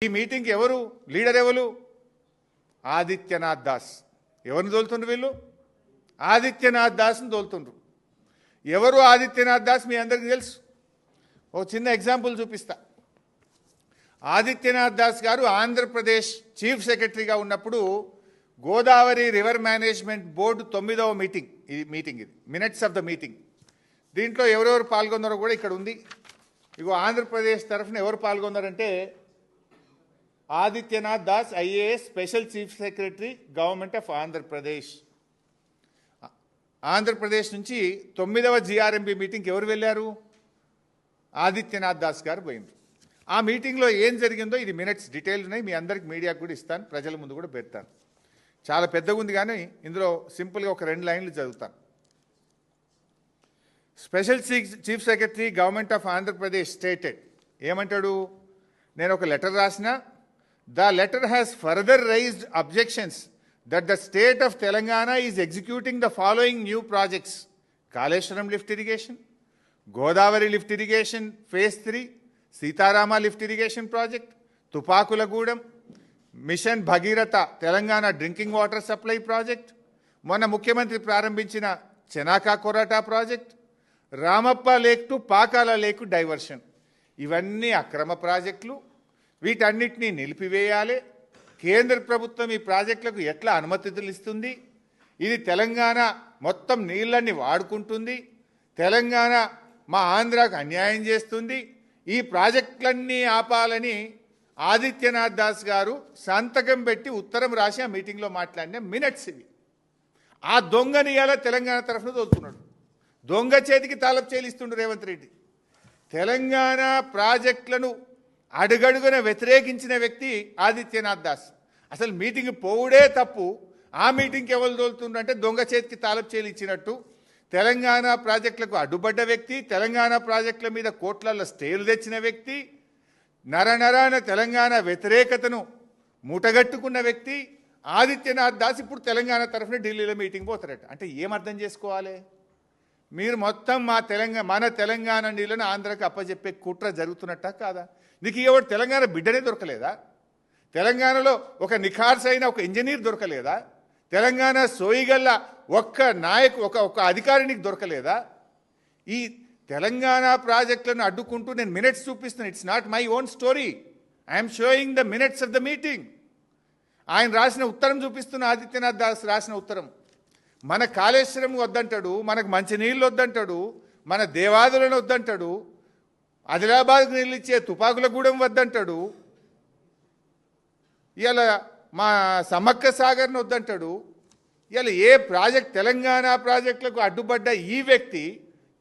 ఈ మీటింగ్కి ఎవరు లీడర్? ఎవరు? ఆదిత్యనాథ్ దాస్. ఎవరిని తోలుతుండ్రు వీళ్ళు? ఆదిత్యనాథ్ దాస్ని తోలుతుండ్రు. ఎవరు ఆదిత్యనాథ్ దాస్? మీ అందరికీ తెలుసు. ఓ చిన్న ఎగ్జాంపుల్ చూపిస్తా. ఆదిత్యనాథ్ దాస్ గారు ఆంధ్రప్రదేశ్ చీఫ్ సెక్రటరీగా ఉన్నప్పుడు గోదావరి రివర్ మేనేజ్మెంట్ బోర్డు 9వ మీటింగ్, ఇది మినిట్స్ ఆఫ్ ద మీటింగ్. దీంట్లో ఎవరెవరు పాల్గొన్నారో కూడా ఇక్కడ ఉంది. ఇగో ఆంధ్రప్రదేశ్ తరఫున ఎవరు పాల్గొన్నారంటే Adityanath Das IAS special chief secretary government of Andhra Pradesh. Andhra Pradesh నుంచి 9వ జిఆర్ఎంబి మీటింగ్కి ఎవరు వెళ్ళారు? ఆదిత్యనాథ్ దాస్ గారు పోయింది. ఆ మీటింగ్లో ఏం జరిగిందో ఇది మినిట్స్ డీటెయిల్ ఉన్నాయి, మీ అందరికి మీడియాకు కూడా ఇస్తాను, ప్రజల ముందు కూడా పెడతాను. చాలా పెద్దగా ఉంది కానీ ఇందులో సింపుల్గా ఒక 2 లైన్లు చదువుతాను. Special chief secretary government of Andhra Pradesh stated, ఏమంటాడు? నేను ఒక లెటర్ రాసిన, the letter has further raised objections that the state of Telangana is executing the following new projects: Kaleshwaram lift irrigation, Godavari lift irrigation phase 3, Sitarama lift irrigation project, Tupakulagudam, Mission Bhagiratha Telangana drinking water supply project, Mona Mukhyamantri Prarambhinchina Chenaka Korata project, Ramappa Lake to Pakala Lake diversion. ఇవన్నీ అక్రమ ప్రాజెక్టులు. వీటన్నిటినీ నిలిపివేయాలి. కేంద్ర ప్రభుత్వం ఈ ప్రాజెక్టులకు ఎట్లా అనుమతులు ఇస్తుంది? ఇది తెలంగాణ మొత్తం నీళ్ళని వాడుకుంటుంది. తెలంగాణ మా ఆంధ్రాకు అన్యాయం చేస్తుంది. ఈ ప్రాజెక్టులన్నీ ఆపాలని ఆదిత్యనాథ్ దాస్ గారు సంతకం పెట్టి ఉత్తరం రాసి ఆ మీటింగ్లో మాట్లాడిన మినిట్స్ ఇవి. ఆ దొంగని ఇలా తెలంగాణ తరఫున తోలుతున్నాడు. దొంగ చేతికి తాళపు చేలిస్తుండు రేవంత్ రెడ్డి. తెలంగాణ ప్రాజెక్టులను అడుగడుగున వ్యతిరేకించిన వ్యక్తి ఆదిత్యనాథ్ దాస్. అసలు మీటింగ్ పోవుడే తప్పు. ఆ మీటింగ్కి ఎవరు తోలుతుండ్రు అంటే దొంగ చేతికి తాళపు చేలు ఇచ్చినట్టు. తెలంగాణ ప్రాజెక్టులకు అడ్డుపడ్డ వ్యక్తి, తెలంగాణ ప్రాజెక్టుల మీద కోట్లలో స్టేలు తెచ్చిన వ్యక్తి, నరనరాన తెలంగాణ వ్యతిరేకతను మూటగట్టుకున్న వ్యక్తి ఆదిత్యనాథ్ దాస్ ఇప్పుడు తెలంగాణ తరఫున ఢిల్లీలో మీటింగ్ పోతారట. అంటే ఏమర్థం చేసుకోవాలి? మీరు మొత్తం మన తెలంగాణ నీళ్ళను ఆంధ్రాకి అప్పచెప్పే కుట్ర జరుగుతున్నట్ట కాదా? నీకు ఎవరు తెలంగాణ బిడ్డనే దొరకలేదా? తెలంగాణలో ఒక నిఖార్సైన ఒక ఇంజనీర్ దొరకలేదా? తెలంగాణ సోయిగల్ల ఒక్క ఒక అధికారి నీకు దొరకలేదా? ఈ తెలంగాణ ప్రాజెక్టులను అడ్డుకుంటూ నేను మినిట్స్ చూపిస్తున్నాను. It's not my own story, I'm showing the minutes of the meeting. ఆయన రాసిన ఉత్తరం చూపిస్తున్న ఆదిత్యనాథ్ దాస్ రాసిన ఉత్తరం. మన కాళేశ్వరం వద్దంటాడు, మనకు మంచినీళ్ళు వద్దంటాడు, మన దేవాదులను వద్దంటాడు, ఆదిలాబాద్కు నీళ్ళు ఇచ్చే తుపాకులగూడెం వద్దంటాడు, ఇలా మా సమ్మక్క సాగర్ని వద్దంటాడు. ఇలా ఏ ప్రాజెక్ట్ తెలంగాణ ప్రాజెక్టులకు అడ్డుపడ్డ ఈ వ్యక్తి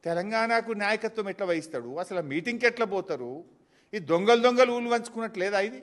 తెలంగాణకు నాయకత్వం ఎట్లా వహిస్తాడు? అసలు మీటింగ్కి ఎట్లా పోతారు? ఈ దొంగలు ఊళ్ళు వంచుకున్నట్లేదా ఇది?